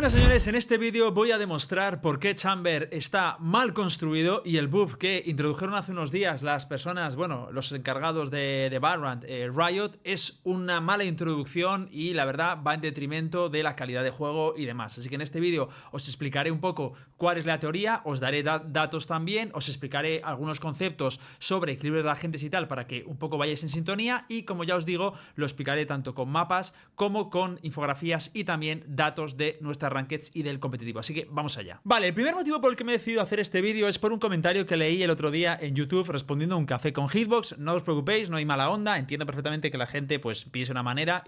Buenas señores, en este vídeo voy a demostrar por qué Chamber está mal construido y el buff que introdujeron hace unos días las personas, bueno, los encargados de Valorant, Riot, es una mala introducción y la verdad va en detrimento de la calidad de juego y demás. Así que en este vídeo os explicaré un poco cuál es la teoría, os daré datos también, os explicaré algunos conceptos sobre equilibrios de agentes y tal para que un poco vayáis en sintonía y, como ya os digo, lo explicaré tanto con mapas como con infografías y también datos de nuestras rankeds y del competitivo, así que vamos allá. Vale, el primer motivo por el que me he decidido hacer este vídeo es por un comentario que leí el otro día en YouTube respondiendo a un café con Hitbox. No os preocupéis, no hay mala onda, entiendo perfectamente que la gente pues piense una manera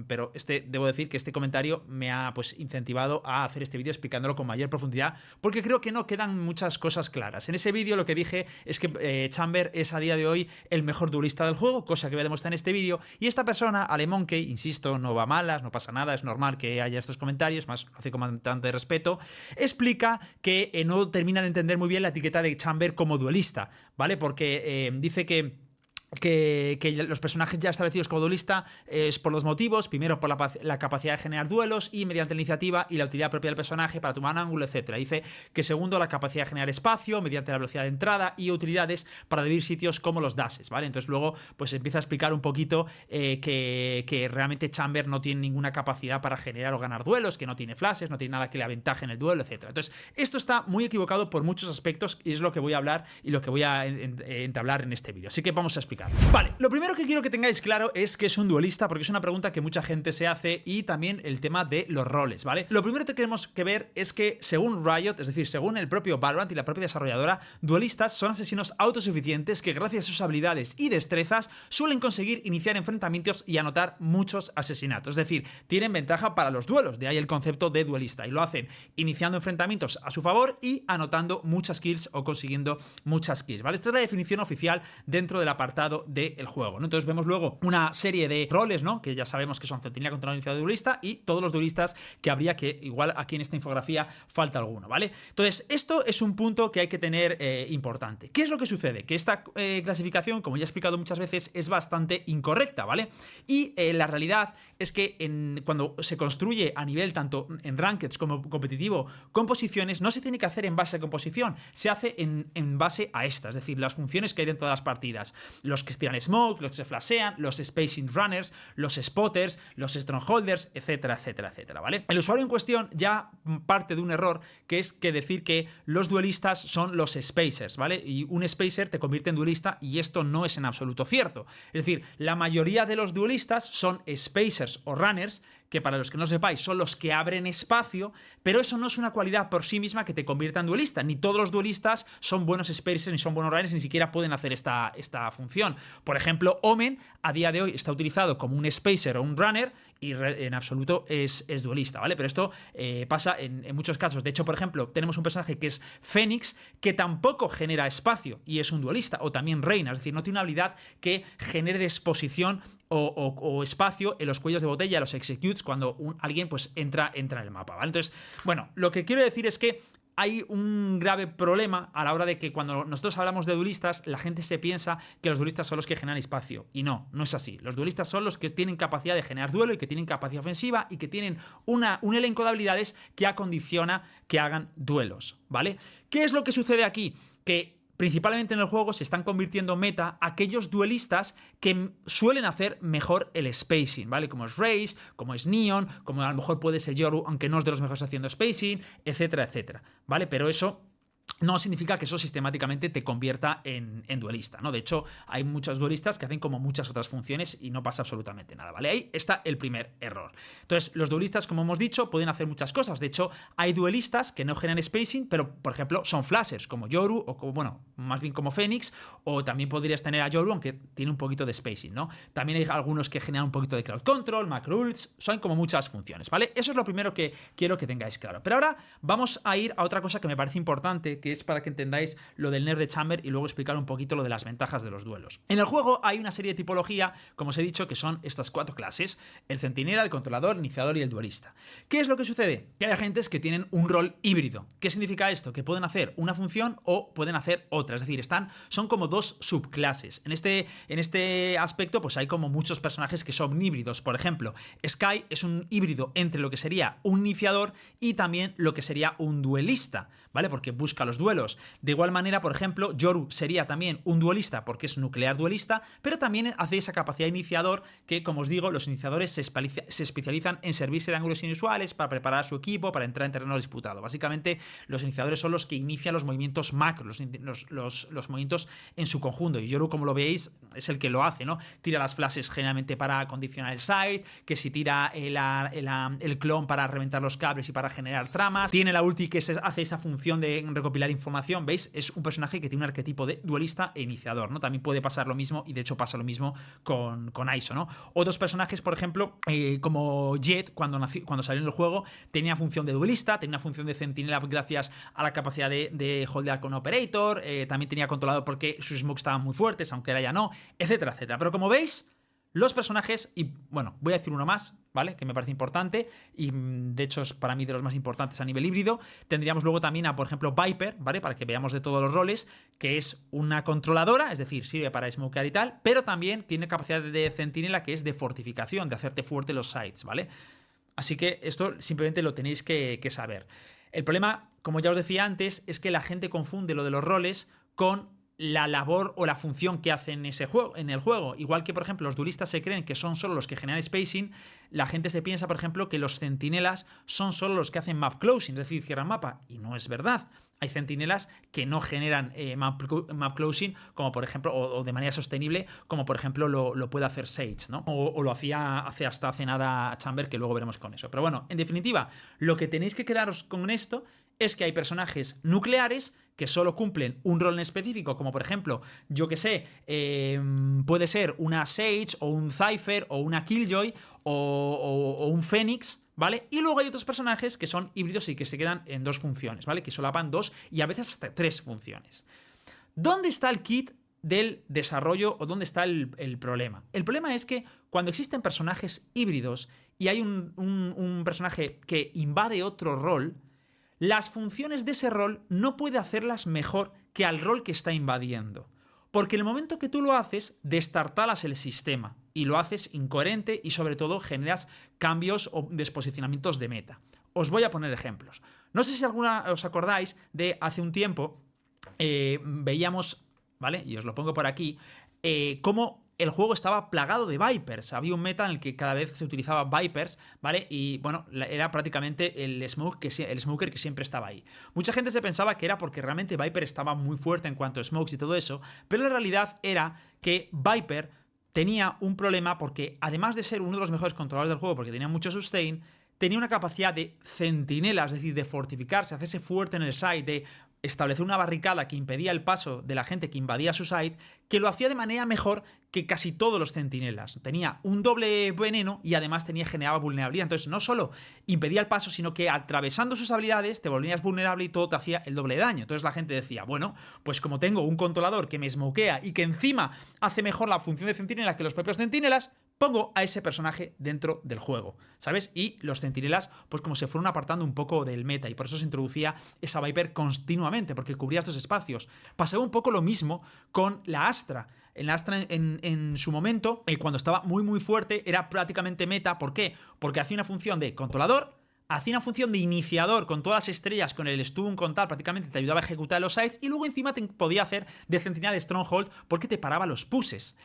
pero debo decir que este comentario me ha pues incentivado a hacer este vídeo explicándolo con mayor profundidad porque creo que no quedan muchas cosas claras. En ese vídeo lo que dije es que Chamber es a día de hoy el mejor duelista del juego, cosa que voy a demostrar en este vídeo, y esta persona, Alemonkey, insisto, no va a malas, no pasa nada, es normal que haya estos comentarios, más hace con bastante respeto, explica que no termina de entender muy bien la etiqueta de Chamber como duelista, ¿vale? Porque dice que los personajes ya establecidos como duelista es por dos motivos: primero por la capacidad de generar duelos y mediante la iniciativa y la utilidad propia del personaje para tomar un ángulo, etc. Dice que segundo, la capacidad de generar espacio mediante la velocidad de entrada y utilidades para dividir sitios como los dashes, ¿vale? Entonces luego pues empieza a explicar un poquito que realmente Chamber no tiene ninguna capacidad para generar o ganar duelos, que no tiene flashes, no tiene nada que le aventaje en el duelo, etc. Entonces esto está muy equivocado por muchos aspectos y es lo que voy a hablar y lo que voy a entablar en este vídeo, así que vamos a explicar. Vale, lo primero que quiero que tengáis claro es que es un duelista, porque es una pregunta que mucha gente se hace, y también el tema de los roles, ¿vale? Lo primero que tenemos que ver es que según Riot, es decir, según el propio Valorant y la propia desarrolladora, duelistas son asesinos autosuficientes que gracias a sus habilidades y destrezas suelen conseguir iniciar enfrentamientos y anotar muchos asesinatos, es decir, tienen ventaja para los duelos, de ahí el concepto de duelista, y lo hacen iniciando enfrentamientos a su favor y anotando muchas kills o consiguiendo muchas kills, ¿vale? Esta es la definición oficial dentro del apartado del juego, ¿no? Entonces vemos luego una serie de roles, ¿no? Que ya sabemos que son centinela, controlador, iniciador, duelista, y todos los duelistas que habría, que igual aquí en esta infografía falta alguno, ¿vale? Entonces esto es un punto que hay que tener importante. ¿Qué es lo que sucede? Que esta clasificación, como ya he explicado muchas veces, es bastante incorrecta, ¿vale? Y la realidad es que cuando se construye a nivel tanto en rankeds como competitivo con posiciones, no se tiene que hacer en base a composición, se hace en base a esta, es decir, las funciones que hay dentro de las partidas, los que tiran smoke, los que se flashean, los spacing runners, los spotters, los strongholders, etcétera, etcétera, etcétera, ¿vale? El usuario en cuestión ya parte de un error, que es que decir que los duelistas son los spacers, ¿vale? Y un spacer te convierte en duelista, y esto no es en absoluto cierto. Es decir, la mayoría de los duelistas son spacers o runners, que para los que no sepáis son los que abren espacio, pero eso no es una cualidad por sí misma que te convierta en duelista. Ni todos los duelistas son buenos spacers ni son buenos runners, ni siquiera pueden hacer esta función. Por ejemplo, Omen a día de hoy está utilizado como un spacer o un runner y en absoluto es duelista, ¿vale? Pero esto pasa en muchos casos. De hecho, por ejemplo, tenemos un personaje que es Phoenix, que tampoco genera espacio y es un duelista, o también Reina, es decir, no tiene una habilidad que genere exposición o espacio en los cuellos de botella, los executes, cuando alguien pues entra en el mapa, ¿vale? Entonces, bueno, lo que quiero decir es que hay un grave problema a la hora de que cuando nosotros hablamos de duelistas, la gente se piensa que los duelistas son los que generan espacio, y no es así. Los duelistas son los que tienen capacidad de generar duelo y que tienen capacidad ofensiva y que tienen un elenco de habilidades que acondiciona que hagan duelos, ¿vale? ¿Qué es lo que sucede aquí? Que principalmente en el juego se están convirtiendo meta aquellos duelistas que suelen hacer mejor el spacing, ¿vale? Como es Raze, como es Neon, como a lo mejor puede ser Yoru, aunque no es de los mejores haciendo spacing, etcétera, etcétera, ¿vale? Pero eso no significa que eso sistemáticamente te convierta en duelista, ¿no? De hecho, hay muchos duelistas que hacen como muchas otras funciones y no pasa absolutamente nada, ¿vale? Ahí está el primer error. Entonces, los duelistas, como hemos dicho, pueden hacer muchas cosas. De hecho, hay duelistas que no generan spacing, pero, por ejemplo, son flashers, como Yoru, o como, bueno, más bien como Phoenix, o también podrías tener a Yoru, aunque tiene un poquito de spacing, ¿no? También hay algunos que generan un poquito de crowd control, macro ults, son como muchas funciones, ¿vale? Eso es lo primero que quiero que tengáis claro. Pero ahora vamos a ir a otra cosa que me parece importante, Que es para que entendáis lo del nerf de Chamber y luego explicar un poquito lo de las ventajas de los duelos. En el juego hay una serie de tipología, como os he dicho, que son estas 4 clases: el centinela, el controlador, el iniciador y el duelista. ¿Qué es lo que sucede? Que hay agentes que tienen un rol híbrido. ¿Qué significa esto? Que pueden hacer una función o pueden hacer otra, es decir, son como 2 subclases. En este aspecto pues hay como muchos personajes que son híbridos. Por ejemplo, Skye es un híbrido entre lo que sería un iniciador y también lo que sería un duelista, ¿vale? Porque busca los duelos. De igual manera, por ejemplo, Yoru sería también un duelista porque es nuclear duelista, pero también hace esa capacidad iniciador que, como os digo, los iniciadores se especializan en servirse de ángulos inusuales para preparar a su equipo, para entrar en terreno disputado. Básicamente, los iniciadores son los que inician los movimientos macro, los movimientos en su conjunto. Y Yoru, como lo veis, es el que lo hace, ¿no? Tira las flashes generalmente para condicionar el site, que si tira el clon para reventar los cables y para generar tramas. Tiene la ulti que hace esa función de recopilar información, ¿veis? Es un personaje que tiene un arquetipo de duelista e iniciador, ¿no? También puede pasar lo mismo, y de hecho pasa lo mismo con Aizo, ¿no? Otros personajes, por ejemplo, como Jet, cuando salió en el juego, tenía función de duelista, tenía función de centinela gracias a la capacidad de holdear con Operator, también tenía controlado porque sus smokes estaban muy fuertes, aunque ahora ya no, etcétera, etcétera. Pero como veis, los personajes, y bueno, voy a decir uno más, ¿vale? Que me parece importante, y de hecho es para mí de los más importantes a nivel híbrido. Tendríamos luego también a, por ejemplo, Viper, ¿vale? Para que veamos de todos los roles, que es una controladora, es decir, sirve para smokear y tal, pero también tiene capacidad de centinela, que es de fortificación, de hacerte fuerte los sites, ¿vale? Así que esto simplemente lo tenéis que saber. El problema, como ya os decía antes, es que la gente confunde lo de los roles con la labor o la función que hacen en el juego. Igual que, por ejemplo, los duelistas se creen que son solo los que generan spacing, la gente se piensa, por ejemplo, que los centinelas son solo los que hacen map closing, es decir, cierran mapa, y no es verdad. Hay centinelas que no generan map closing, como por ejemplo, o de manera sostenible, como por ejemplo lo puede hacer Sage, ¿no? O lo hacía hasta hace nada Chamber, que luego veremos con eso. Pero bueno, en definitiva, lo que tenéis que quedaros con esto es que hay personajes nucleares que solo cumplen un rol en específico, como por ejemplo, yo que sé, puede ser una Sage o un Cypher o una Killjoy o un Fénix, ¿vale? Y luego hay otros personajes que son híbridos y que se quedan en 2 funciones, ¿vale? Que solapan 2 y a veces hasta 3 funciones. ¿Dónde está el kit del desarrollo o dónde está el problema? El problema es que cuando existen personajes híbridos y hay un personaje que invade otro rol, las funciones de ese rol no puede hacerlas mejor que al rol que está invadiendo. Porque en el momento que tú lo haces, destartalas el sistema y lo haces incoherente y sobre todo generas cambios o desposicionamientos de meta. Os voy a poner ejemplos. No sé si alguna os acordáis de hace un tiempo, veíamos, ¿vale? Y os lo pongo por aquí, cómo el juego estaba plagado de Vipers. Había un meta en el que cada vez se utilizaba Vipers, ¿vale? Y bueno, era prácticamente el smoker que siempre estaba ahí. Mucha gente se pensaba que era porque realmente Viper estaba muy fuerte en cuanto a smokes y todo eso, pero la realidad era que Viper tenía un problema porque, además de ser uno de los mejores controladores del juego, porque tenía mucho sustain, tenía una capacidad de centinela, es decir, de fortificarse, hacerse fuerte en el side, de establecer una barricada que impedía el paso de la gente que invadía su site, que lo hacía de manera mejor que casi todos los centinelas. Tenía un doble veneno y además generaba vulnerabilidad. Entonces no solo impedía el paso, sino que atravesando sus habilidades te volvías vulnerable y todo te hacía el doble de daño. Entonces la gente decía, bueno, pues como tengo un controlador que me smokea y que encima hace mejor la función de centinela que los propios centinelas, pongo a ese personaje dentro del juego, ¿sabes? Y los centinelas, pues como se fueron apartando un poco del meta, y por eso se introducía esa Viper continuamente, porque cubría estos espacios. Pasaba un poco lo mismo con la Astra. En la Astra, en su momento, cuando estaba muy muy fuerte, era prácticamente meta. ¿Por qué? Porque hacía una función de controlador, hacía una función de iniciador con todas las estrellas, con el stun, con tal, prácticamente te ayudaba a ejecutar los sites, y luego encima te podía hacer de centinela de Stronghold porque te paraba los pushes.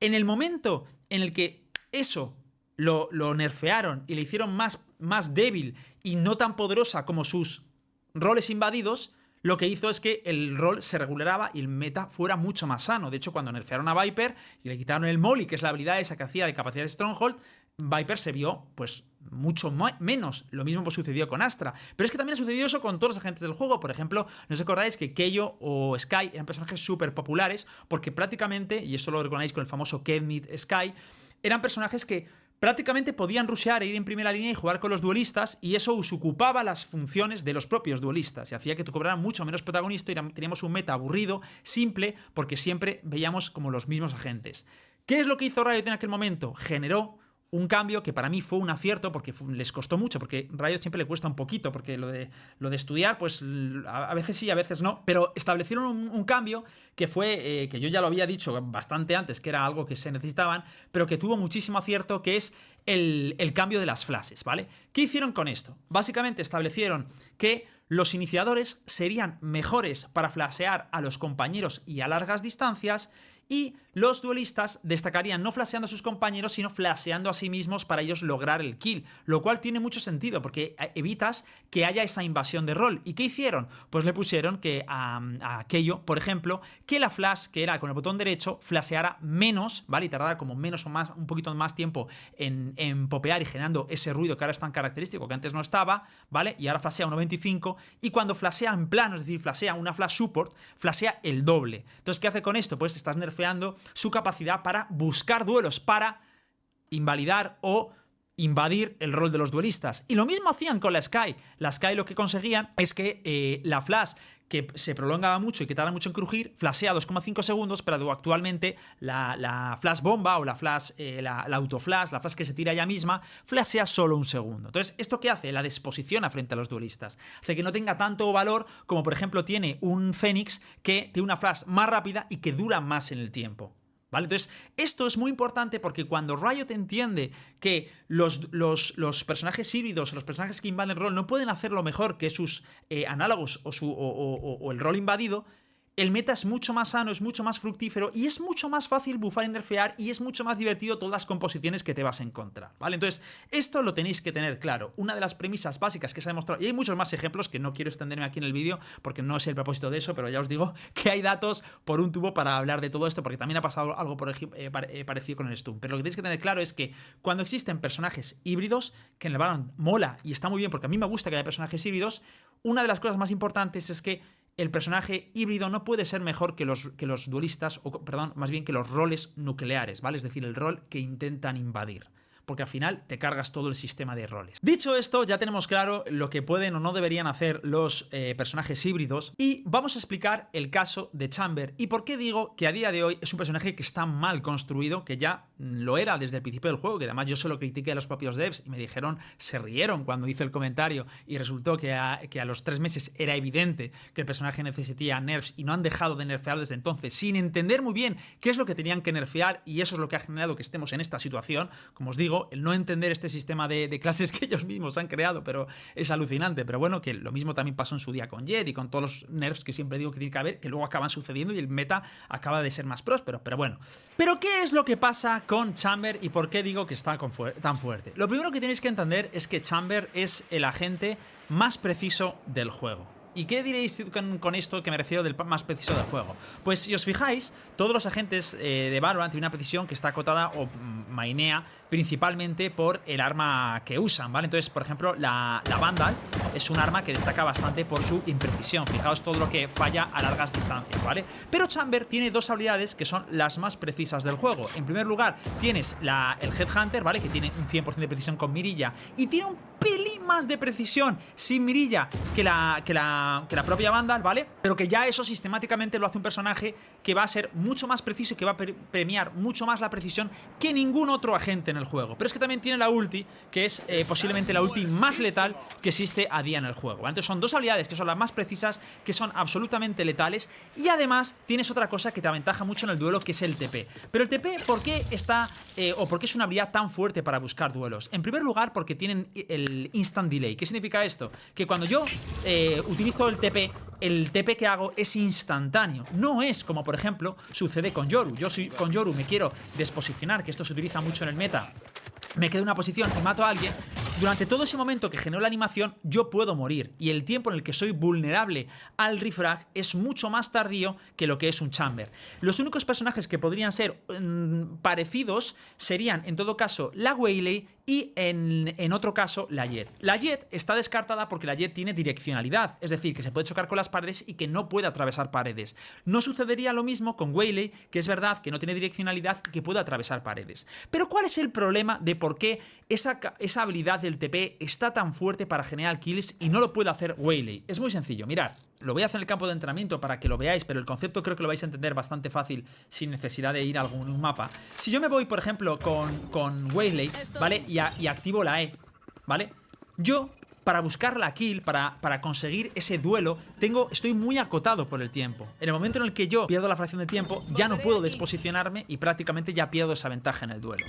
En el momento en el que eso lo nerfearon y le hicieron más débil y no tan poderosa como sus roles invadidos, lo que hizo es que el rol se regularaba y el meta fuera mucho más sano. De hecho, cuando nerfearon a Viper y le quitaron el Molly, que es la habilidad esa que hacía de capacidad de Stronghold, Viper se vio pues mucho menos. Lo mismo pues sucedió con Astra. Pero es que también ha sucedido eso con todos los agentes del juego. Por ejemplo, ¿no os acordáis que Keio o Skye eran personajes súper populares? Porque prácticamente, y eso lo recordáis con el famoso Kevnit Skye, eran personajes que prácticamente podían rushear e ir en primera línea y jugar con los duelistas, y eso ocupaba las funciones de los propios duelistas y hacía que cobraran mucho menos protagonista y teníamos un meta aburrido, simple, porque siempre veíamos como los mismos agentes. ¿Qué es lo que hizo Riot en aquel momento? Generó un cambio que para mí fue un acierto, porque les costó mucho, porque Riot siempre le cuesta un poquito, porque lo de estudiar, pues a veces sí, a veces no, pero establecieron un cambio que fue, que yo ya lo había dicho bastante antes, que era algo que se necesitaban, pero que tuvo muchísimo acierto, que es el cambio de las flashes, ¿vale? ¿Qué hicieron con esto? Básicamente establecieron que los iniciadores serían mejores para flashear a los compañeros y a largas distancias, y los duelistas destacarían no flasheando a sus compañeros, sino flasheando a sí mismos para ellos lograr el kill, lo cual tiene mucho sentido porque evitas que haya esa invasión de rol. ¿Y qué hicieron? Pues le pusieron que a aquello, por ejemplo, que la flash, que era con el botón derecho, flasheara menos, ¿vale? Y tardara como menos o más, un poquito más tiempo en popear y generando ese ruido que ahora es tan característico, que antes no estaba, ¿vale? Y ahora flashea 1.25, y cuando flashea en plano, es decir, flashea una flash support, flashea el doble. Entonces, ¿qué hace con esto? Pues estás nerfeando su capacidad para buscar duelos, para invalidar o invadir el rol de los duelistas. Y lo mismo hacían con la Skye. La Skye lo que conseguían es que la flash, que se prolongaba mucho y que tarda mucho en crujir, flashea 2,5 segundos, pero actualmente la flash bomba o la flash, la autoflash, la flash que se tira ella misma, flashea solo 1 segundo. Entonces, ¿esto qué hace? La desposiciona frente a los duelistas. Hace que no tenga tanto valor como, por ejemplo, tiene un Fénix, que tiene una flash más rápida y que dura más en el tiempo. ¿Vale? Entonces, esto es muy importante porque cuando Riot entiende que los personajes híbridos, los personajes que invaden el rol, no pueden hacerlo mejor que sus análogos o el rol invadido, el meta es mucho más sano, es mucho más fructífero y es mucho más fácil bufar y nerfear, y es mucho más divertido todas las composiciones que te vas a encontrar, ¿vale? Entonces, esto lo tenéis que tener claro. Una de las premisas básicas que se ha demostrado, y hay muchos más ejemplos que no quiero extenderme aquí en el vídeo porque no es el propósito de eso, pero ya os digo que hay datos por un tubo para hablar de todo esto, porque también ha pasado algo parecido con el Stun. Pero lo que tenéis que tener claro es que cuando existen personajes híbridos, que en el Valorant mola y está muy bien porque a mí me gusta que haya personajes híbridos, una de las cosas más importantes es que el personaje híbrido no puede ser mejor que los duelistas, o perdón, más bien que los roles nucleares, ¿vale? Es decir, el rol que intentan invadir, porque al final te cargas todo el sistema de roles. Dicho esto, ya tenemos claro lo que pueden o no deberían hacer los personajes híbridos, y vamos a explicar el caso de Chamber y por qué digo que a día de hoy es un personaje que está mal construido, que ya lo era desde el principio del juego, que además yo se lo critiqué a los propios devs y me dijeron, se rieron cuando hice el comentario, y resultó que a los 3 meses era evidente que el personaje necesitaba nerfs y no han dejado de nerfearlo desde entonces, sin entender muy bien qué es lo que tenían que nerfear, y eso es lo que ha generado que estemos en esta situación. Como os digo, el no entender este sistema de clases que ellos mismos han creado, pero es alucinante. Pero bueno, que lo mismo también pasó en su día con Jet y con todos los nerfs que siempre digo que tiene que haber, que luego acaban sucediendo y el meta acaba de ser más próspero, pero bueno. ¿Pero qué es lo que pasa con Chamber y por qué digo que está tan fuerte? Lo primero que tenéis que entender es que Chamber es el agente más preciso del juego. ¿Y qué diréis con esto que me refiero del más preciso del juego? Pues si os fijáis, todos los agentes de Valorant tienen una precisión que está acotada o mainea principalmente por el arma que usan, ¿vale? Entonces, por ejemplo, la Vandal es un arma que destaca bastante por su imprecisión. Fijaos todo lo que falla a largas distancias, ¿vale? Pero Chamber tiene dos habilidades que son las más precisas del juego. En primer lugar, tienes el Headhunter, ¿vale? Que tiene un 100% de precisión con mirilla y tiene un pelín más de precisión sin mirilla que la propia Vandal, ¿vale? Pero que ya eso sistemáticamente lo hace un personaje que va a ser mucho más preciso y que va a premiar mucho más la precisión que ningún otro agente en el juego. Pero es que también tiene la ulti, que es posiblemente la ulti más letal que existe a día en el juego, ¿vale? Entonces son dos habilidades que son las más precisas, que son absolutamente letales, y además tienes otra cosa que te aventaja mucho en el duelo, que es el TP. Pero el TP, ¿por qué está o por qué es una habilidad tan fuerte para buscar duelos? En primer lugar, porque tienen el instant delay. ¿Qué significa esto? Que cuando yo utilizo el TP que hago es instantáneo. No es como, por ejemplo, sucede con Yoru. Yo con Yoru me quiero desposicionar, que esto se utiliza mucho en el meta. Me quedo en una posición y mato a alguien. Durante todo ese momento que genero la animación, yo puedo morir. Y el tiempo en el que soy vulnerable al refrag es mucho más tardío que lo que es un Chamber. Los únicos personajes que podrían ser parecidos serían, en todo caso, la Waylay y en otro caso la Jet. La Jet está descartada porque la Jet tiene direccionalidad, es decir, que se puede chocar con las paredes y que no puede atravesar paredes. No sucedería lo mismo con Waylay, que es verdad que no tiene direccionalidad y que puede atravesar paredes. Pero ¿cuál es el problema de por qué esa habilidad del TP está tan fuerte para generar kills y no lo puede hacer Waylay? Es muy sencillo, mirad. Lo voy a hacer en el campo de entrenamiento para que lo veáis, pero el concepto creo que lo vais a entender bastante fácil sin necesidad de ir a algún mapa. Si yo me voy, por ejemplo, con Waylay, ¿vale? Y activo la E, ¿vale? Yo, para buscar la kill, para conseguir ese duelo, estoy muy acotado por el tiempo. En el momento en el que yo pierdo la fracción de tiempo, ya no puedo desposicionarme y prácticamente ya pierdo esa ventaja en el duelo.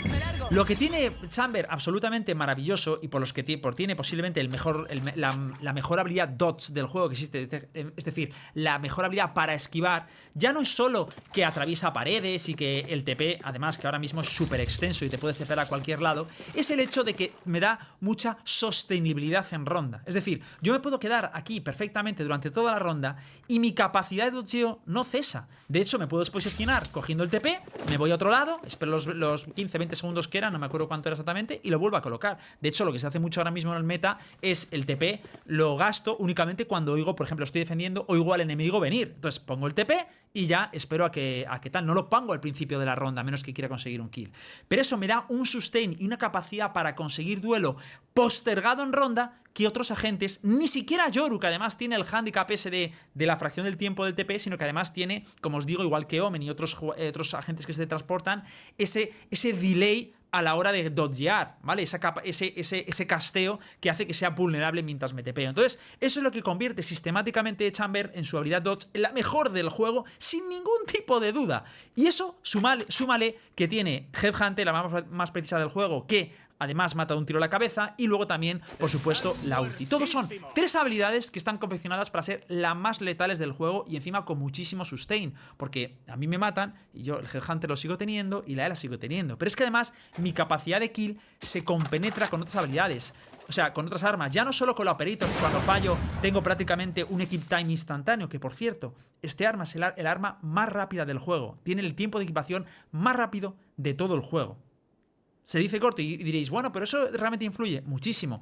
Lo que tiene Chamber absolutamente maravilloso y por los que tiene posiblemente la mejor habilidad dodge del juego que existe, es decir, la mejor habilidad para esquivar, ya no es solo que atraviesa paredes y que el TP, además que ahora mismo es súper extenso y te puedes TPar a cualquier lado, es el hecho de que me da mucha sostenibilidad en ronda. Es decir, yo me puedo quedar aquí perfectamente durante toda la ronda y mi capacidad de dodgeo no cesa. De hecho, me puedo posicionar cogiendo el TP, me voy a otro lado, espero los 15-20 segundos que eran, no me acuerdo cuánto era exactamente, y lo vuelvo a colocar. De hecho, lo que se hace mucho ahora mismo en el meta es el TP, lo gasto únicamente cuando oigo, por ejemplo, estoy defendiendo, oigo al enemigo venir. Entonces pongo el TP y ya espero a que tal. No lo pongo al principio de la ronda, a menos que quiera conseguir un kill. Pero eso me da un sustain y una capacidad para conseguir duelo postergado en ronda que otros agentes, ni siquiera Yoru, que además tiene el handicap ese de la fracción del tiempo del TP, sino que además tiene, como os digo, igual que Omen y otros agentes que se transportan, ese delay a la hora de dodgear, ¿vale? Ese casteo que hace que sea vulnerable mientras me tepeo. Entonces, eso es lo que convierte sistemáticamente Chamber en su habilidad dodge en la mejor del juego, sin ningún tipo de duda. Y eso, súmale que tiene Headhunter, la más precisa del juego, que además mata de un tiro a la cabeza, y luego también, por supuesto, la ulti. Todos son 3 habilidades que están confeccionadas para ser las más letales del juego y encima con muchísimo sustain, porque a mí me matan y yo el Headhunter lo sigo teniendo y la E la sigo teniendo. Pero es que además mi capacidad de kill se compenetra con otras habilidades. O sea, con otras armas, ya no solo con la Operator, cuando fallo tengo prácticamente un equip time instantáneo, que por cierto, este arma es el arma más rápida del juego, tiene el tiempo de equipación más rápido de todo el juego. Se dice corto y diréis, bueno, pero eso realmente influye muchísimo.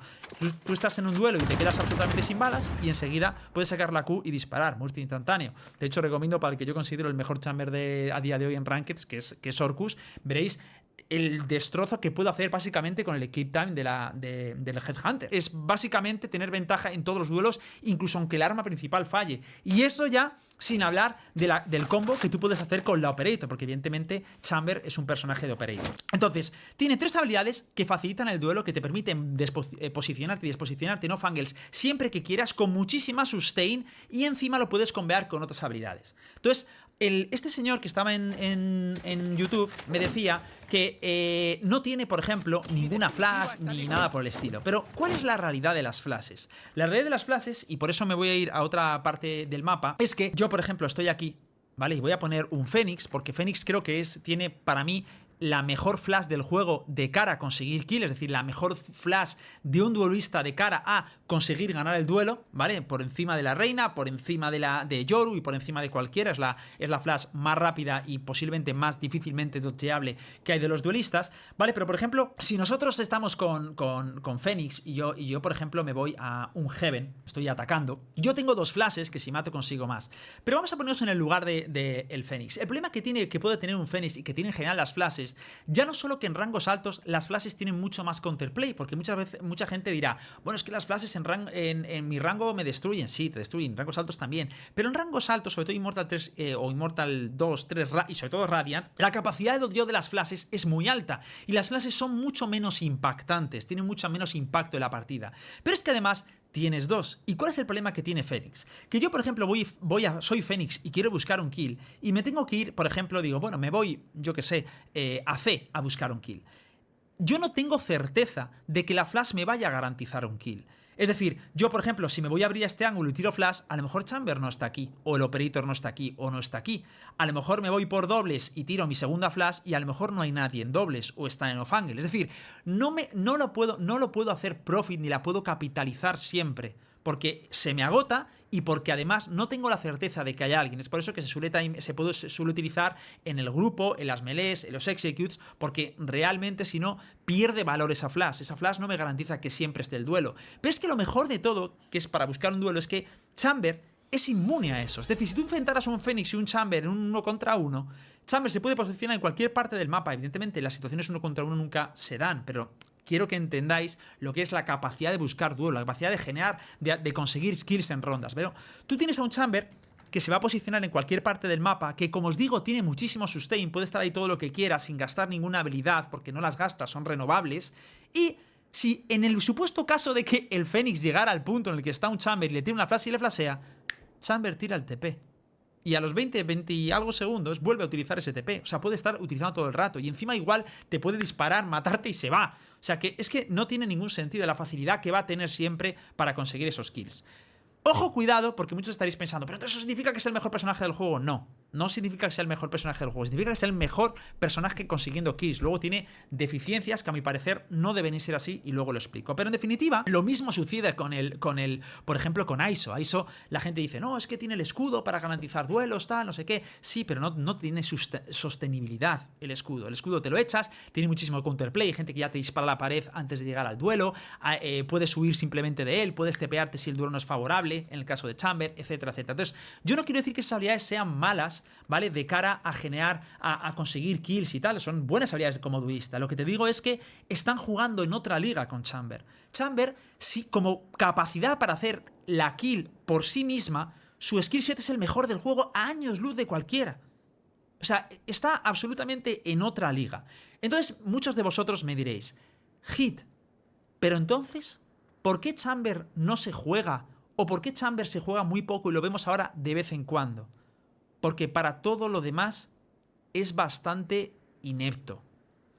Tú estás en un duelo y te quedas absolutamente sin balas y enseguida puedes sacar la Q y disparar, muerte instantáneo. De hecho, recomiendo para el que yo considero el mejor chamber a día de hoy en Rankeds, que es Orcus, veréis el destrozo que puedo hacer básicamente con el equip time del Headhunter. Es básicamente tener ventaja en todos los duelos, incluso aunque el arma principal falle. Y eso ya sin hablar del combo que tú puedes hacer con la Operator, porque evidentemente Chamber es un personaje de Operator. Entonces, tiene 3 habilidades que facilitan el duelo, que te permiten posicionarte y desposicionarte, no fangles, siempre que quieras, con muchísima sustain, y encima lo puedes combear con otras habilidades. Entonces, este señor que estaba en YouTube me decía que no tiene, por ejemplo, ninguna flash ni nada por el estilo. Pero, ¿cuál es la realidad de las flashes? La realidad de las flashes, y por eso me voy a ir a otra parte del mapa, es que yo, por ejemplo, estoy aquí, ¿vale? Y voy a poner un Fénix, porque Fénix creo que tiene para mí la mejor flash del juego de cara a conseguir kill, es decir, la mejor flash de un duelista de cara a conseguir ganar el duelo, ¿vale? Por encima de la Reina, por encima de Yoru y por encima de cualquiera, es la flash más rápida y posiblemente más difícilmente dodgeable que hay de los duelistas, ¿vale? Pero por ejemplo, si nosotros estamos con Fénix y yo por ejemplo me voy a un Heaven, estoy atacando, yo tengo 2 flashes que si mato consigo más, pero vamos a ponernos en el lugar de el Fénix. El problema que puede tener un Fénix y que tiene en general las flashes, ya no solo que en rangos altos las flashes tienen mucho más counterplay, porque mucha gente dirá, bueno, es que las flashes en mi rango me destruyen. Sí, te destruyen, en rangos altos también, pero en rangos altos, sobre todo Immortal 3 o Immortal 2, 3 y sobre todo Radiant, la capacidad de dodgeo de las flashes es muy alta y las flashes son mucho menos impactantes, tienen mucho menos impacto en la partida. Pero es que además tienes 2. ¿Y cuál es el problema que tiene Fénix? Que yo, por ejemplo, soy Fénix y quiero buscar un kill y me tengo que ir, por ejemplo, digo, bueno, me voy, yo que sé, a C a buscar un kill. Yo no tengo certeza de que la flash me vaya a garantizar un kill. Es decir, yo, por ejemplo, si me voy a abrir este ángulo y tiro flash, a lo mejor Chamber no está aquí, o el Operator no está aquí, o no está aquí. A lo mejor me voy por dobles y tiro mi segunda flash y a lo mejor no hay nadie en dobles o está en off-angle. Es decir, no lo puedo hacer profit ni la puedo capitalizar siempre, porque se me agota y porque además no tengo la certeza de que haya alguien. Es por eso que se suele utilizar en el grupo, en las melees, en los executes, porque realmente si no pierde valor esa flash. Esa flash no me garantiza que siempre esté el duelo. Pero es que lo mejor de todo, que es para buscar un duelo, es que Chamber es inmune a eso. Es decir, si tú enfrentaras a un Fénix y un Chamber en un 1 contra 1, Chamber se puede posicionar en cualquier parte del mapa. Evidentemente las situaciones 1 contra 1 nunca se dan, pero quiero que entendáis lo que es la capacidad de buscar duelo, la capacidad de generar, de conseguir kills en rondas. Pero tú tienes a un Chamber que se va a posicionar en cualquier parte del mapa, que como os digo tiene muchísimo sustain, puede estar ahí todo lo que quiera sin gastar ninguna habilidad, porque no las gasta, son renovables. Y si en el supuesto caso de que el Fénix llegara al punto en el que está un Chamber y le tira una flash y le flashea, Chamber tira el TP. Y a los 20 y algo segundos vuelve a utilizar ese TP. O sea, puede estar utilizando todo el rato. Y encima igual te puede disparar, matarte y se va. O sea, que es que no tiene ningún sentido la facilidad que va a tener siempre para conseguir esos kills. Ojo, cuidado, porque muchos estaréis pensando, ¿pero eso significa que es el mejor personaje del juego? No, no significa que sea el mejor personaje del juego, significa que sea el mejor personaje consiguiendo kills. Luego tiene deficiencias que a mi parecer no deben ser así y luego lo explico. Pero en definitiva, lo mismo sucede con el por ejemplo, con Aiso. Aiso, la gente dice, no, es que tiene el escudo para garantizar duelos, tal, no sé qué. Sí, pero no tiene sostenibilidad el escudo. El escudo te lo echas, tiene muchísimo counterplay, hay gente que ya te dispara a la pared antes de llegar al duelo, puedes huir simplemente de él, puedes tepearte si el duelo no es favorable, en el caso de Chamber, etcétera, etcétera. Entonces, yo no quiero decir que esas habilidades sean malas, ¿vale? De cara a generar, a conseguir kills y tal. Son buenas habilidades como duelista. Lo que te digo es que están jugando en otra liga con Chamber. Chamber, sí, como capacidad para hacer la kill por sí misma, su skill set es el mejor del juego a años luz de cualquiera. O sea, está absolutamente en otra liga. Entonces, muchos de vosotros me diréis, Hit, pero entonces, ¿por qué Chamber no se juega? ¿O por qué Chamber se juega muy poco y lo vemos ahora de vez en cuando? Porque para todo lo demás es bastante inepto,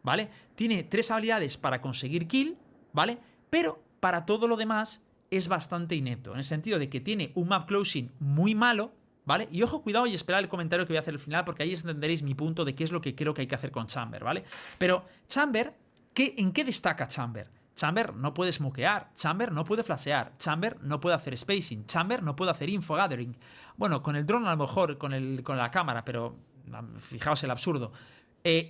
¿vale? Tiene 3 habilidades para conseguir kill, ¿vale? Pero para todo lo demás es bastante inepto, en el sentido de que tiene un map closing muy malo, ¿vale? Y ojo, cuidado y esperad el comentario que voy a hacer al final, porque ahí entenderéis mi punto de qué es lo que creo que hay que hacer con Chamber, ¿vale? Pero Chamber, ¿en qué destaca Chamber? Chamber no puede smokear, Chamber no puede flashear, Chamber no puede hacer spacing, Chamber no puede hacer infogathering. Bueno, con el drone a lo mejor, con la cámara, pero fijaos el absurdo.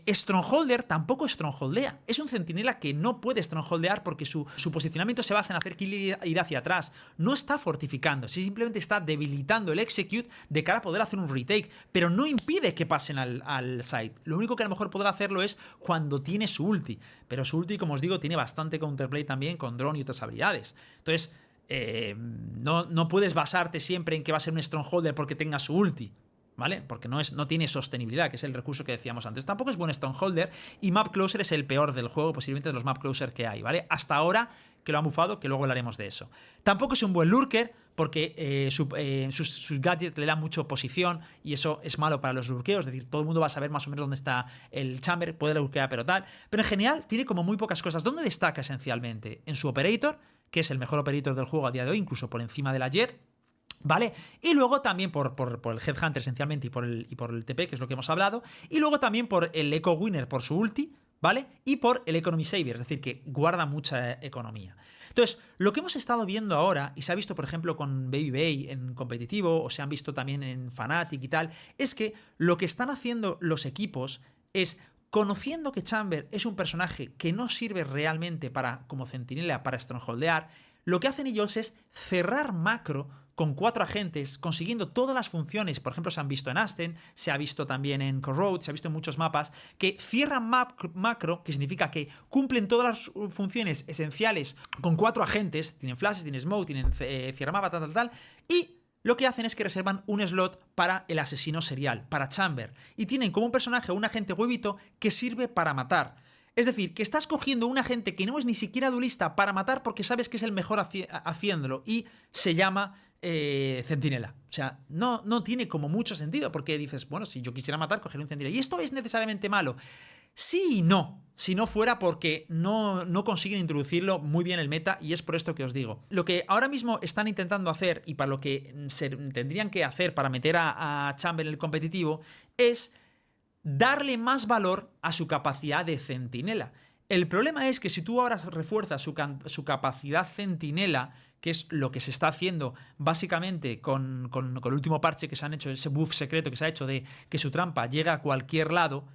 Strongholder tampoco strongholdea. Es un centinela que no puede strongholdear porque su posicionamiento se basa en hacer kill y ir hacia atrás. No está fortificando, simplemente está debilitando el execute de cara a poder hacer un retake, pero no impide que pasen al side. Lo único que a lo mejor podrá hacerlo es cuando tiene su ulti, pero su ulti, como os digo, tiene bastante counterplay también con drone y otras habilidades. Entonces, no puedes basarte siempre en que va a ser un strongholder porque tenga su ulti, ¿vale? Porque no tiene sostenibilidad, que es el recurso que decíamos antes. Tampoco es buen Strongholder y Map Closer es el peor del juego, posiblemente de los Map Closer que hay, ¿vale? Hasta ahora que lo han bufado, que luego hablaremos de eso. Tampoco es un buen Lurker, porque sus gadgets le dan mucha posición y eso es malo para los lurkeos, es decir, todo el mundo va a saber más o menos dónde está el Chamber, puede lurkear pero tal. Pero en general tiene como muy pocas cosas. ¿Dónde destaca esencialmente? En su Operator, que es el mejor Operator del juego a día de hoy, incluso por encima de la Jett, ¿vale? Y luego también por el Headhunter esencialmente y por el TP, que es lo que hemos hablado. Y luego también por el Echo Winner por su ulti, ¿vale? Y por el Economy Savior, es decir, que guarda mucha economía. Entonces, lo que hemos estado viendo ahora, y se ha visto por ejemplo con Baby Bay en competitivo, o se han visto también en Fnatic y tal, es que lo que están haciendo los equipos es, conociendo que Chamber es un personaje que no sirve realmente como centinela para strongholdear, lo que hacen ellos es cerrar macro con 4 agentes, consiguiendo todas las funciones. Por ejemplo, se han visto en Ascent, se ha visto también en Corrode, se ha visto en muchos mapas, que cierran macro, que significa que cumplen todas las funciones esenciales con 4 agentes, tienen flashes, tienen smoke, tienen cierra mapa, tal, y lo que hacen es que reservan un slot para el asesino serial, para Chamber, y tienen como un personaje un agente huevito que sirve para matar. Es decir, que estás cogiendo un agente que no es ni siquiera duelista para matar porque sabes que es el mejor haciéndolo, y se llama centinela. O sea, no tiene como mucho sentido, porque dices, bueno, si yo quisiera matar, coger un centinela. Y esto es necesariamente malo. Sí y no. Si no fuera porque no consiguen introducirlo muy bien el meta, y es por esto que os digo. Lo que ahora mismo están intentando hacer, y para lo que tendrían que hacer para meter a Chamber en el competitivo, es darle más valor a su capacidad de centinela. El problema es que si tú ahora refuerzas su capacidad centinela, que es lo que se está haciendo básicamente con el último parche que se han hecho, ese buff secreto que se ha hecho de que su trampa llega a cualquier lado,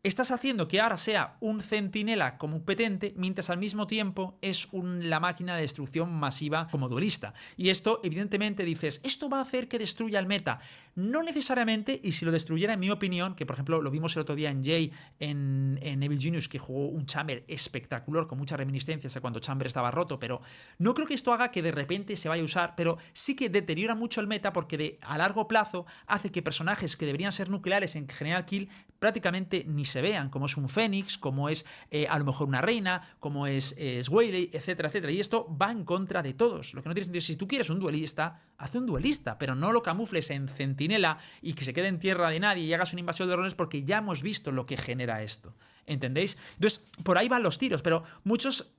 estás haciendo que ahora sea un centinela competente, mientras al mismo tiempo es la máquina de destrucción masiva como duelista. Y esto, evidentemente, dices, ¿esto va a hacer que destruya el meta? No necesariamente, y si lo destruyera, en mi opinión, que por ejemplo lo vimos el otro día en Jay, en Evil Genius, que jugó un Chamber espectacular, con muchas reminiscencias a cuando Chamber estaba roto, pero no creo que esto haga que de repente se vaya a usar, pero sí que deteriora mucho el meta porque a largo plazo hace que personajes que deberían ser nucleares en general kill prácticamente ni se vean, como es un Fénix, como es a lo mejor una reina, como es Waylay, etcétera, etcétera. Y esto va en contra de todos. Lo que no tiene sentido, si tú quieres un duelista, haz un duelista, pero no lo camufles en centinela y que se quede en tierra de nadie y hagas una invasión de drones, porque ya hemos visto lo que genera esto. ¿Entendéis? Entonces, por ahí van los tiros, pero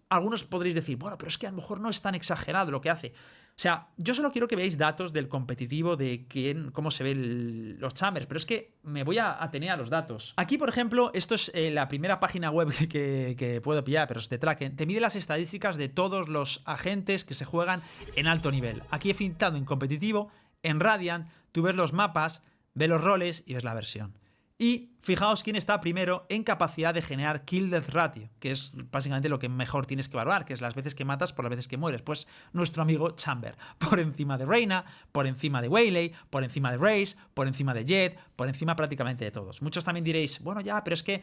algunos podréis decir, bueno, pero es que a lo mejor no es tan exagerado lo que hace. O sea, yo solo quiero que veáis datos del competitivo, de cómo se ven los Chambers, pero es que me voy a atener a los datos. Aquí, por ejemplo, esto es la primera página web que puedo pillar, pero es de Tracken. Te mide las estadísticas de todos los agentes que se juegan en alto nivel. Aquí he filtrado en competitivo, en Radiant, tú ves los mapas, ves los roles y ves la versión. Y fijaos quién está primero en capacidad de generar kill-death ratio, que es básicamente lo que mejor tienes que evaluar, que es las veces que matas por las veces que mueres. Pues nuestro amigo Chamber, por encima de Reina, por encima de Waylay, por encima de Raze, por encima de Jett, por encima prácticamente de todos. Muchos también diréis, bueno ya, pero es que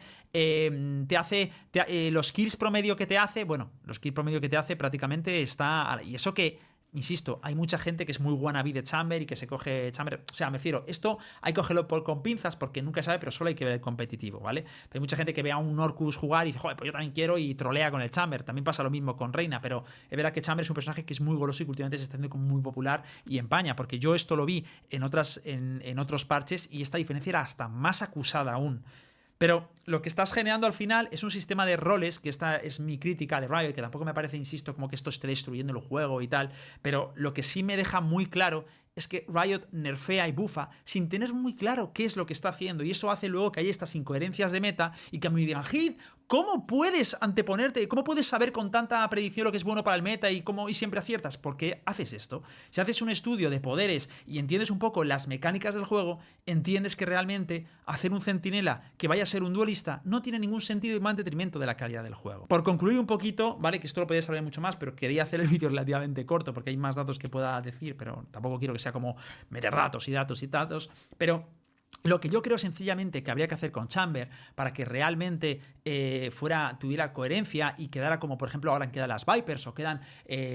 los kills promedio que te hace, bueno, los kills promedio que te hace prácticamente está... Y eso que... Insisto, hay mucha gente que es muy wannabe de Chamber y que se coge Chamber. O sea, me refiero, esto hay que cogerlo con pinzas porque nunca sabe, pero solo hay que ver el competitivo, ¿vale? Pero hay mucha gente que ve a un Orcus jugar y dice, joder, pues yo también quiero, y trolea con el Chamber. También pasa lo mismo con Reina, pero es verdad que Chamber es un personaje que es muy goloso y que últimamente se está haciendo como muy popular y empaña, porque yo esto lo vi en otros parches y esta diferencia era hasta más acusada aún. Pero lo que estás generando al final es un sistema de roles, que esta es mi crítica de Riot, que tampoco me parece, insisto, como que esto esté destruyendo el juego y tal, pero lo que sí me deja muy claro es que Riot nerfea y bufa sin tener muy claro qué es lo que está haciendo, y eso hace luego que haya estas incoherencias de meta y que a mí me digan, Hit, ¿cómo puedes anteponerte? ¿Cómo puedes saber con tanta predicción lo que es bueno para el meta y siempre aciertas? ¿Por qué haces esto? Si haces un estudio de poderes y entiendes un poco las mecánicas del juego, entiendes que realmente hacer un centinela que vaya a ser un duelista no tiene ningún sentido y va en detrimento de la calidad del juego. Por concluir un poquito, ¿vale? Que esto lo podéis saber mucho más, pero quería hacer el vídeo relativamente corto porque hay más datos que pueda decir, pero tampoco quiero que sea como meter datos y datos y datos, pero lo que yo creo sencillamente que habría que hacer con Chamber para que realmente tuviera coherencia y quedara como, por ejemplo, ahora quedan las Vipers o quedan,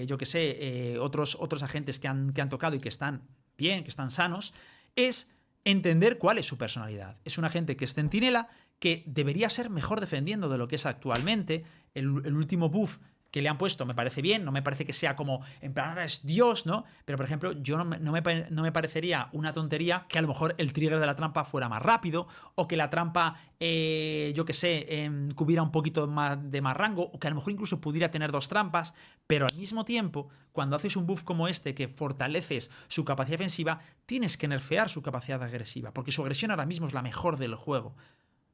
yo que sé, otros agentes que han tocado y que están bien, que están sanos, es entender cuál es su personalidad. Es un agente que es centinela, que debería ser mejor defendiendo de lo que es actualmente. El último buff que le han puesto me parece bien, no me parece que sea como, en plan, ahora es Dios, ¿no? Pero, por ejemplo, yo no me parecería una tontería que a lo mejor el trigger de la trampa fuera más rápido, o que la trampa, yo que sé, cubriera un poquito de más rango, o que a lo mejor incluso pudiera tener dos trampas, pero al mismo tiempo, cuando haces un buff como este, que fortaleces su capacidad defensiva, tienes que nerfear su capacidad agresiva, porque su agresión ahora mismo es la mejor del juego.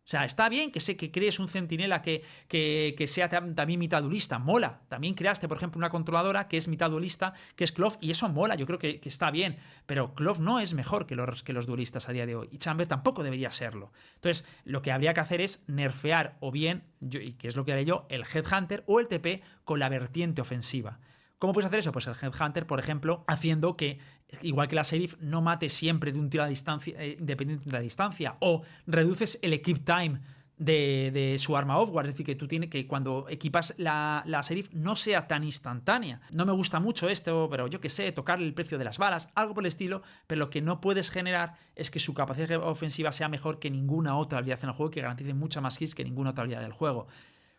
O sea, está bien que crees un centinela que sea también mitad duelista, mola. También creaste, por ejemplo, una controladora que es mitad duelista, que es Clove, y eso mola, yo creo que está bien. Pero Clove no es mejor que los duelistas a día de hoy, y Chamber tampoco debería serlo. Entonces, lo que habría que hacer es nerfear, o bien, y que es lo que haré yo, el Headhunter o el TP con la vertiente ofensiva. ¿Cómo puedes hacer eso? Pues el Headhunter, por ejemplo, haciendo que, igual que la Sheriff, no mate siempre de un tiro a distancia, independiente de la distancia, o reduces el equip time de su arma offguard, es decir, que tú tienes que cuando equipas la Sheriff no sea tan instantánea. No me gusta mucho esto, pero yo que sé, tocarle el precio de las balas, algo por el estilo, pero lo que no puedes generar es que su capacidad ofensiva sea mejor que ninguna otra habilidad en el juego, que garantice mucha más hits que ninguna otra habilidad del juego.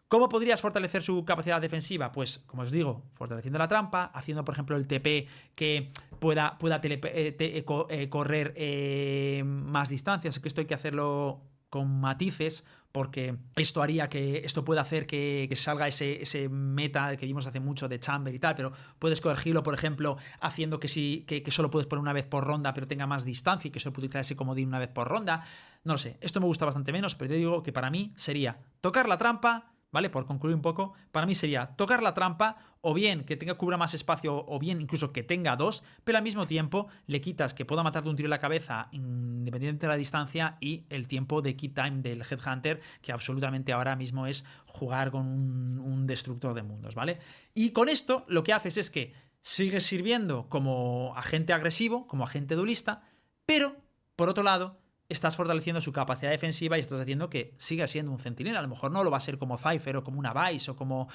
¿Cómo podrías fortalecer su capacidad defensiva? Pues, como os digo, fortaleciendo la trampa, haciendo, por ejemplo, el TP que pueda correr más distancias, que esto hay que hacerlo con matices, porque esto puede hacer que salga ese meta que vimos hace mucho de Chamber y tal, pero puedes corregirlo, por ejemplo, haciendo que solo puedes poner una vez por ronda, pero tenga más distancia y que solo puedes utilizar ese comodín una vez por ronda. No lo sé, esto me gusta bastante menos, pero yo digo que para mí sería tocar la trampa, ¿vale? Por concluir un poco, para mí sería tocar la trampa, o bien que cubra más espacio, o bien incluso que tenga dos, pero al mismo tiempo le quitas que pueda matarte un tiro en la cabeza independientemente de la distancia, y el tiempo de keep time del Headhunter, que absolutamente ahora mismo es jugar con un destructor de mundos, ¿vale? Y con esto lo que haces es que sigues sirviendo como agente agresivo, como agente duelista, pero por otro lado estás fortaleciendo su capacidad defensiva y estás haciendo que siga siendo un centinela. A lo mejor no lo va a ser como Cypher o como una Vice o como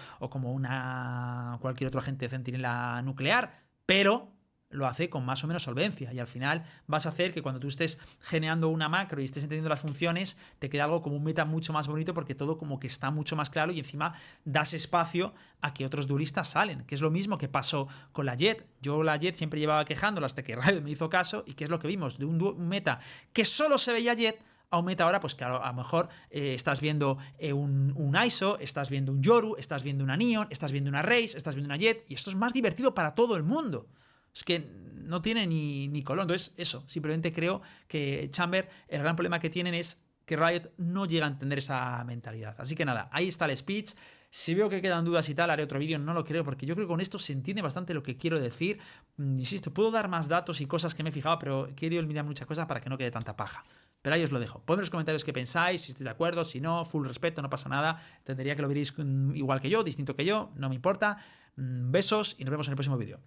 cualquier otro agente de centinela nuclear, pero lo hace con más o menos solvencia, y al final vas a hacer que cuando tú estés generando una macro y estés entendiendo las funciones, te quede algo como un meta mucho más bonito, porque todo como que está mucho más claro y encima das espacio a que otros duelistas salen, que es lo mismo que pasó con la Jett. Yo la Jett siempre llevaba quejándola hasta que Riot me hizo caso, y que es lo que vimos de un meta que solo se veía Jett a un meta ahora, pues que a lo mejor estás viendo un ISO, estás viendo un Yoru, estás viendo una Neon, estás viendo una Raze, estás viendo una Jett, y esto es más divertido para todo el mundo. Es que no tiene ni color. Entonces, eso, simplemente creo que Chamber, el gran problema que tienen es que Riot no llega a entender esa mentalidad. Así que nada, ahí está el speech. Si veo que quedan dudas y tal, haré otro vídeo. No lo creo, porque yo creo que con esto se entiende bastante lo que quiero decir. Insisto, puedo dar más datos y cosas que me he fijado, pero quiero eliminar muchas cosas para que no quede tanta paja. Pero ahí os lo dejo. Poned en los comentarios qué pensáis, si estáis de acuerdo, si no, full respeto, no pasa nada. Entendería que lo veréis igual que yo, distinto que yo, no me importa. Besos y nos vemos en el próximo vídeo.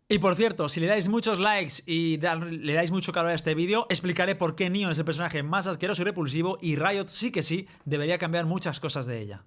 Y por cierto, si le dais muchos likes y le dais mucho calor a este vídeo, explicaré por qué Neon es el personaje más asqueroso y repulsivo, y Riot sí que sí debería cambiar muchas cosas de ella.